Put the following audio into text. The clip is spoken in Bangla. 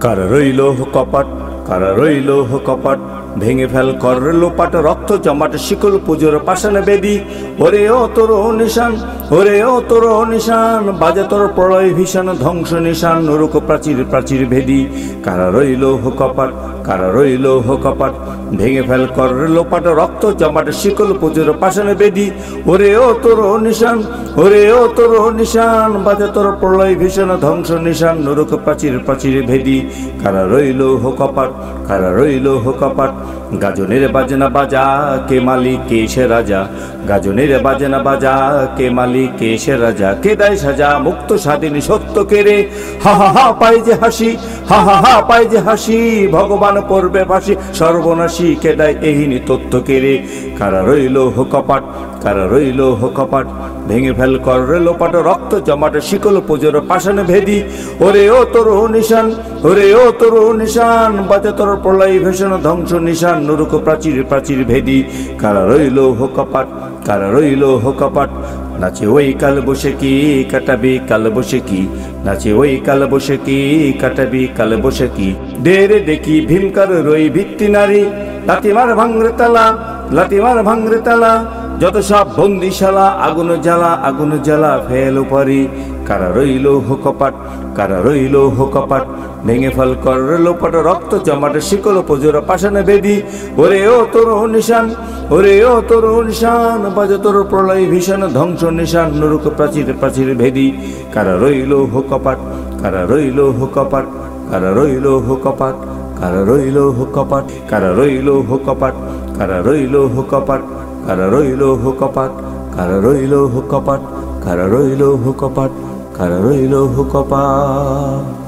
কারা রইল কপাট, কারা রইল কপাট, ভেঙে ফেল কর লোপাট, রক্ত জমাট শিকল পুজোর পাষাণ বেদি। ওরে ও তোর নিশান, ওরে ও তোর নিশান, বাজে তোর প্রলয় ভীষণ ধ্বংস নিশান, নরক প্রাচীর প্রাচীর ভেদি। কারা রইল কপাট, কারা রইল কপাট, ভেঙে ফেল কর লোপাট, রক্ত জমাট শিকল পুজোর পাষাণ বেদি। ওরে ও তোর নিশান, ওরে ও তোর নিশান, বাজে তোর প্রলয় ভীষণ ধ্বংস নিশান, নরক প্রাচীর প্রাচীর ভেদি। কারা রইল কপাট, কারা রইল কপাট, গাজনের বাজনা বাজা, কে মালিক কে সে রাজা। গাজনের বাজনা বাজা, কে মালিক কে সে রাজা। কে দেয় সাজা মুক্ত স্বাধীন সত্য কে রে, হা হা হা পাই যে হাসি, হা হা হা পাই যে হাসি, ভগবান করবে ফাঁসি সর্বনাশী, কে দেয় এহিনী তথ্য কে রে। কারা রইল কপাট, কারা রইল কপাট, ভেঙে ফেল কর লোপাট, রক্ত জমাট শিকল পুজোর পাষাণ ভেদি। ওরে ও তোর নিশান, ওরে ও তোর নিশান, বাজে তোর প্রলয় ভীষণ ধ্বংস নিশান, নরক প্রাচীর প্রাচীর ভেদি। কারা রইল কপাট, কারা রইল কপাট, নাচে ওই কাল বসে কি কাটাবি কাল বসে কি, নাচে ওই কাল বসে কি কাটাবি কাল বসে কি। ডেরে দেখি ভীমকার রই ভিত্তি নারী, লাতিমার ভাঙরে তালা, লাতিমার ভাঙরে তালা, যত সব বন্দিশালা, আগুন জ্বালা আগুন জ্বালা ফেল পারি। কারা রইল কপাট, কারা রইল কপাট, ভেঙে ফেল কর লোপাট, রক্ত জমাট শিকল পুজোর পাষাণ বেদি। ওরে ও তোর নিশান, ওরে ও তোর নিশান, বাজে তোর প্রলয় ভীষণ ধ্বংস নিশান, নরক প্রাচীর প্রাচীর ভেদি। কারা রইল কপাট, কারা রইল কপাট, কারা রইল কপাট, কারা রইল কপাট, কারা রইল কপাট, কারা রইল কপাট, কারা রইল কপাট, কারা রইল কপাট, কারা রইল কপাট, কারা রইল কপাট।